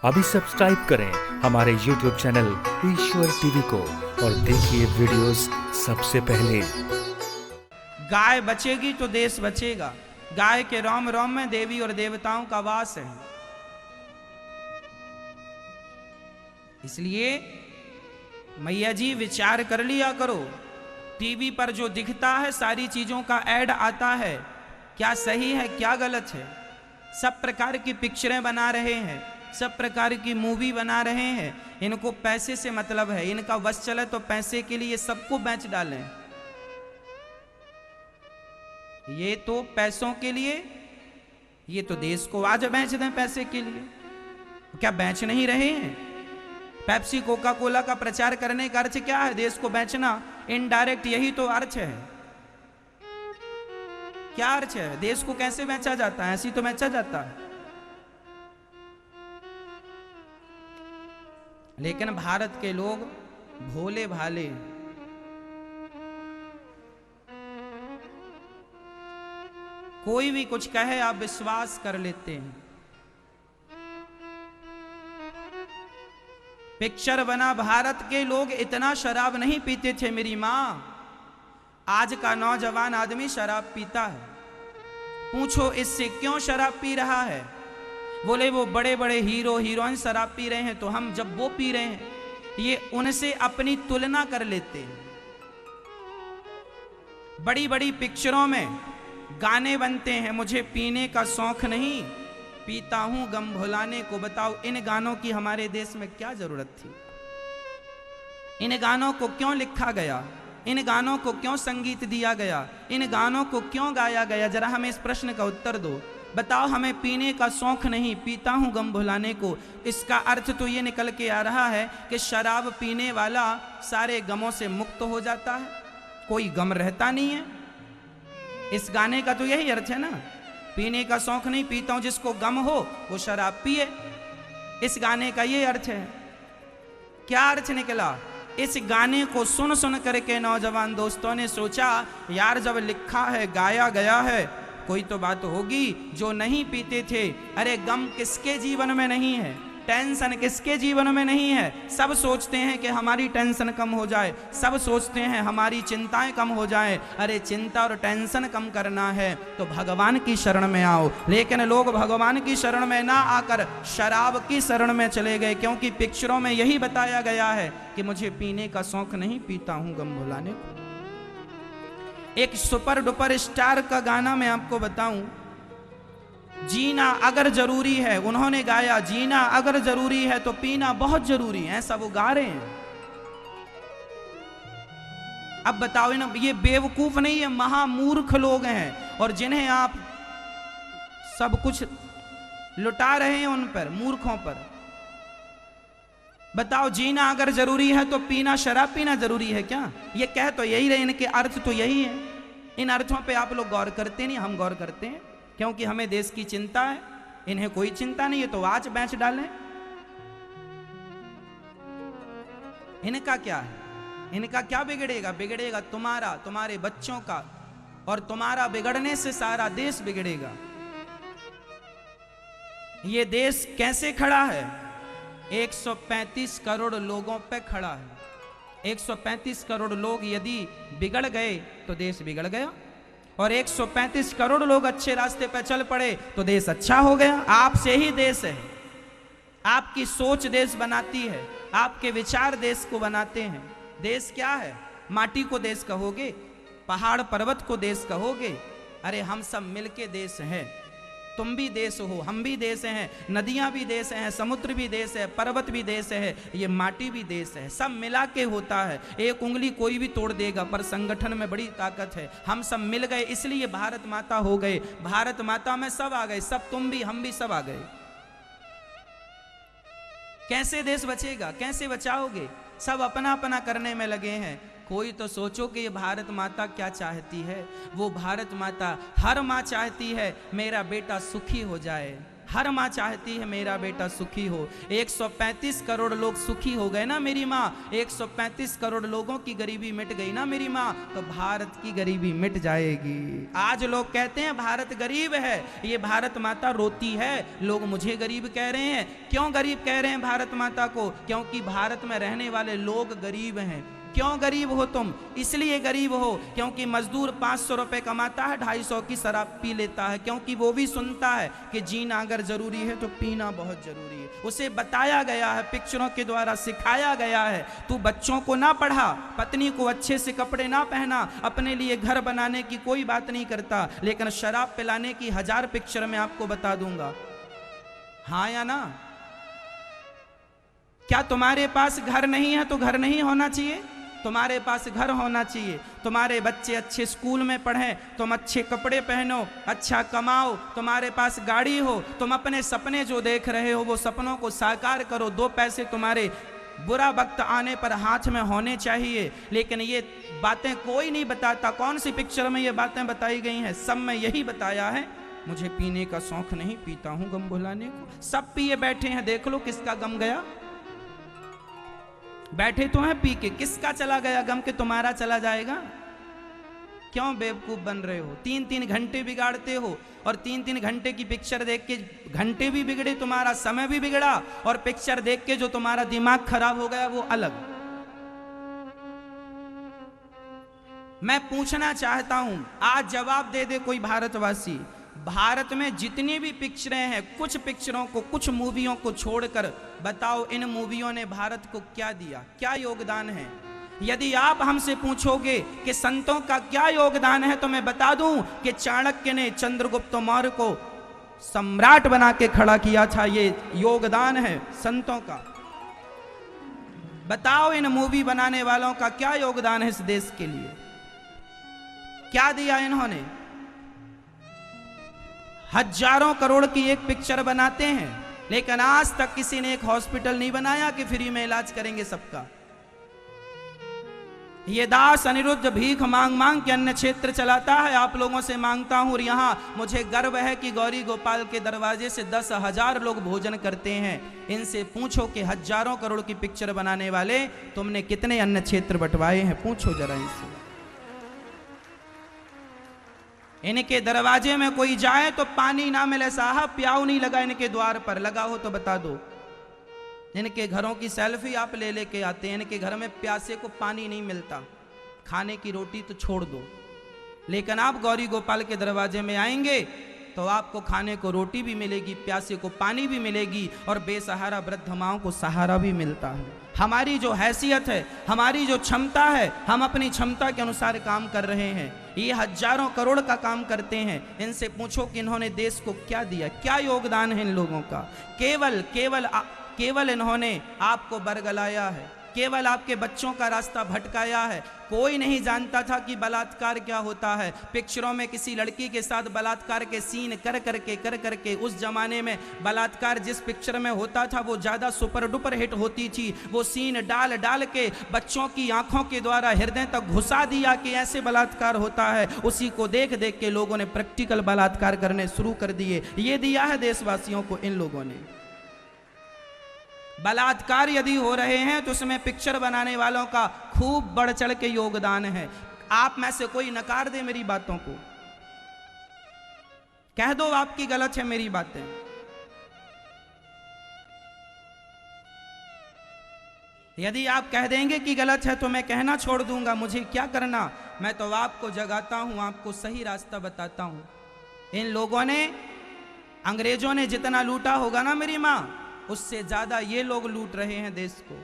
अभी सब्सक्राइब करें हमारे YouTube चैनल ईश्वर टीवी को और देखिए वीडियोस सबसे पहले। गाय बचेगी तो देश बचेगा। गाय के रोम रोम में देवी और देवताओं का वास है। इसलिए मैया जी विचार कर लिया करो। टीवी पर जो दिखता है सारी चीजों का ऐड आता है, क्या सही है क्या गलत है। सब प्रकार की पिक्चरें बना रहे हैं, सब प्रकार की मूवी बना रहे हैं। इनको पैसे से मतलब है, इनका बस चले तो पैसे के लिए सबको बेच डालें। ये तो पैसों के लिए, ये तो देश को आज बेच दें पैसे के लिए। क्या बेच नहीं रहे हैं? पेप्सी कोका कोला का प्रचार करने का अर्थ क्या है? देश को बेचना। इनडायरेक्ट यही तो अर्थ है। क्या अर्थ है? देश को कैसे बेचा जाता है? ऐसी तो बेचा जाता है। लेकिन भारत के लोग भोले भाले, कोई भी कुछ कहे आप विश्वास कर लेते हैं। पिक्चर बना, भारत के लोग इतना शराब नहीं पीते थे मेरी मां। आज का नौजवान आदमी शराब पीता है। पूछो इससे क्यों शराब पी रहा है? बोले वो बड़े बड़े हीरो हीरोइन शराब पी रहे हैं तो हम जब वो पी रहे हैं, ये उनसे अपनी तुलना कर लेते हैं। बड़ी बड़ी पिक्चरों में गाने बनते हैं, मुझे पीने का शौक नहीं, पीता हूं गम भुलाने को। बताओ इन गानों की हमारे देश में क्या जरूरत थी? इन गानों को क्यों लिखा गया? इन गानों को क्यों संगीत दिया गया? इन गानों को क्यों गाया गया? जरा हमें इस प्रश्न का उत्तर दो। बताओ हमें पीने का शौक नहीं, पीता हूं गम भुलाने को। इसका अर्थ तो ये निकल के आ रहा है कि शराब पीने वाला सारे गमों से मुक्त हो जाता है, कोई गम रहता नहीं है। इस गाने का तो यही अर्थ है ना। पीने का शौक नहीं, पीता हूं, जिसको गम हो वो शराब पिए। इस गाने का ये अर्थ है। क्या अर्थ निकला? इस गाने को सुन सुन करके नौजवान दोस्तों ने सोचा, यार जब लिखा है गाया गया है कोई तो बात होगी। जो नहीं पीते थे, अरे गम किसके जीवन में नहीं है, टेंशन किसके जीवन में नहीं है? सब सोचते हैं कि हमारी टेंशन कम हो जाए, सब सोचते हैं हमारी चिंताएं कम हो जाएं। अरे चिंता और टेंशन कम करना है तो भगवान की शरण में आओ। लेकिन लोग भगवान की शरण में ना आकर शराब की शरण में चले गए, क्योंकि पिक्चरों में यही बताया गया है कि मुझे पीने का शौक नहीं, पीता हूं गम भुलाने को। एक सुपर डुपर स्टार का गाना मैं आपको बताऊं, जीना अगर जरूरी है, उन्होंने गाया जीना अगर जरूरी है तो पीना बहुत जरूरी है, ऐसा वो गा रहे हैं। अब बताओ ना, ये बेवकूफ नहीं है, महामूर्ख लोग हैं और जिन्हें आप सब कुछ लुटा रहे हैं उन पर, मूर्खों पर। बताओ जीना अगर जरूरी है तो पीना, शराब पीना जरूरी है क्या? ये कह तो यही रहे, इनके अर्थ तो यही है। इन अर्थों पे आप लोग गौर करते नहीं, हम गौर करते हैं क्योंकि हमें देश की चिंता है। इन्हें कोई चिंता नहीं है तो आज बेच डालें। इनका क्या है? इनका क्या बिगड़ेगा? बिगड़ेगा तुम्हारा, तुम्हारे बच्चों का, और तुम्हारा बिगड़ने से सारा देश बिगड़ेगा। ये देश कैसे खड़ा है? 135 करोड़ लोगों पे खड़ा है। 135 करोड़ लोग यदि बिगड़ गए तो देश बिगड़ गया, और 135 करोड़ लोग अच्छे रास्ते पर चल पड़े तो देश अच्छा हो गया। आपसे ही देश है, आपकी सोच देश बनाती है, आपके विचार देश को बनाते हैं। देश क्या है? माटी को देश कहोगे, पहाड़ पर्वत को देश कहोगे? अरे हम सब मिलके देश हैं। तुम भी देश हो, हम भी देश हैं, नदियां भी देश हैं, समुद्र भी देश है, पर्वत भी देश है, ये माटी भी देश है। सब मिला के होता है। एक उंगली कोई भी तोड़ देगा पर संगठन में बड़ी ताकत है। हम सब मिल गए इसलिए भारत माता हो गए। भारत माता में सब आ गए, सब, तुम भी हम भी सब आ गए। कैसे देश बचेगा? कैसे बचाओगे? सब अपना अपना करने में लगे हैं। कोई तो सोचो कि ये भारत माता क्या चाहती है। वो भारत माता, हर माँ चाहती है मेरा बेटा सुखी हो जाए, हर माँ चाहती है मेरा बेटा सुखी हो। 135 करोड़ लोग सुखी हो गए ना मेरी माँ, 135 करोड़ लोगों की गरीबी मिट गई ना मेरी माँ, तो भारत की गरीबी मिट जाएगी। आज लोग कहते हैं भारत गरीब है, ये भारत माता रोती है। लोग मुझे गरीब कह रहे हैं। क्यों गरीब कह रहे हैं भारत माता को? क्योंकि भारत में रहने वाले लोग गरीब हैं। क्यों गरीब हो तुम? इसलिए गरीब हो क्योंकि मजदूर 500 रुपए कमाता है, 250 की शराब पी लेता है, क्योंकि वो भी सुनता है कि जीना अगर जरूरी है तो पीना बहुत जरूरी है। उसे बताया गया है, पिक्चरों के द्वारा सिखाया गया है, तू बच्चों को ना पढ़ा, पत्नी को अच्छे से कपड़े ना पहना, अपने लिए घर बनाने की कोई बात नहीं करता, लेकिन शराब पिलाने की 1000 पिक्चर में आपको बता दूंगा। हाँ या ना? क्या तुम्हारे पास घर नहीं है तो घर नहीं होना चाहिए? तुम्हारे पास घर होना चाहिए। तुम्हारे बच्चे अच्छे स्कूल में पढ़ें, तुम अच्छे कपड़े पहनो, अच्छा कमाओ, तुम्हारे पास गाड़ी हो, तुम अपने सपने जो देख रहे हो वो सपनों को साकार करो। 2 पैसे तुम्हारे बुरा वक्त आने पर हाथ में होने चाहिए। लेकिन ये बातें कोई नहीं बताता। कौन सी पिक्चर में ये बातें बताई गई हैं? सब में यही बताया है, मुझे पीने का शौक नहीं, पीता हूं गम भुलाने को। सब पिए बैठे हैं, देख लो किसका गम गया। बैठे तो हैं पी के, किसका चला गया गम के तुम्हारा चला जाएगा? क्यों बेवकूफ बन रहे हो? 3-3 घंटे बिगाड़ते हो, और 3-3 घंटे की पिक्चर देख के घंटे भी बिगड़े, तुम्हारा समय भी बिगड़ा, और पिक्चर देख के जो तुम्हारा दिमाग खराब हो गया वो अलग। मैं पूछना चाहता हूं, आज जवाब दे दे कोई भारतवासी, भारत में जितनी भी पिक्चरें हैं, कुछ पिक्चरों को, कुछ मूवियों को छोड़कर बताओ इन मूवियों ने भारत को क्या दिया, क्या योगदान है? यदि आप हमसे पूछोगे कि संतों का क्या योगदान है, तो मैं बता दूं कि चाणक्य ने चंद्रगुप्त मौर्य को सम्राट बना के खड़ा किया था। ये योगदान है संतों का। बताओ इन मूवी बनाने वालों का क्या योगदान है इस देश के लिए? क्या दिया इन्होंने? हजारों करोड़ की एक पिक्चर बनाते हैं, लेकिन आज तक किसी ने एक हॉस्पिटल नहीं बनाया कि फ्री में इलाज करेंगे सबका। ये दास अनिरुद्ध भीख मांग मांग के अन्य क्षेत्र चलाता है, आप लोगों से मांगता हूं। और यहां मुझे गर्व है कि गौरी गोपाल के दरवाजे से 10,000 लोग भोजन करते हैं। इनसे पूछो कि हजारों करोड़ की पिक्चर बनाने वाले तुमने कितने अन्य क्षेत्र बंटवाए हैं, पूछो जरा इनसे। इनके दरवाजे में कोई जाए तो पानी ना मिले साहब, प्याऊ नहीं लगा इनके द्वार पर, लगा हो तो बता दो। इनके घरों की सेल्फी आप ले लेके आते हैं, इनके घर में प्यासे को पानी नहीं मिलता, खाने की रोटी तो छोड़ दो। लेकिन आप गौरी गोपाल के दरवाजे में आएंगे तो आपको खाने को रोटी भी मिलेगी, प्यासे को पानी भी मिलेगी, और बेसहारा वृद्ध माओं को सहारा भी मिलता है। हमारी जो हैसियत है, हमारी जो क्षमता है, हम अपनी क्षमता के अनुसार काम कर रहे हैं। ये हजारों करोड़ का काम करते हैं। इनसे पूछो कि इन्होंने देश को क्या दिया, क्या योगदान है इन लोगों का? केवल इन्होंने आपको बरगलाया है, केवल आपके बच्चों का रास्ता भटकाया है। कोई नहीं जानता था कि बलात्कार क्या होता है। पिक्चरों में किसी लड़की के साथ बलात्कार के सीन कर करके उस जमाने में बलात्कार जिस पिक्चर में होता था वो ज़्यादा सुपर डुपर हिट होती थी। वो सीन डाल डाल के बच्चों की आंखों के द्वारा हृदय तक घुसा दिया कि ऐसे बलात्कार होता है। उसी को देख देख के लोगों ने प्रैक्टिकल बलात्कार करने शुरू कर दिए। ये दिया है देशवासियों को इन लोगों ने। बलात्कार यदि हो रहे हैं तो उसमें पिक्चर बनाने वालों का खूब बढ़ चढ़ के योगदान है। आप में से कोई नकार दे मेरी बातों को, कह दो आपकी गलत है मेरी बातें। यदि आप कह देंगे कि गलत है तो मैं कहना छोड़ दूंगा, मुझे क्या करना। मैं तो आपको जगाता हूं, आपको सही रास्ता बताता हूं। इन लोगों ने, अंग्रेजों ने जितना लूटा होगा ना मेरी माँ, उससे ज्यादा ये लोग लूट रहे हैं देश को।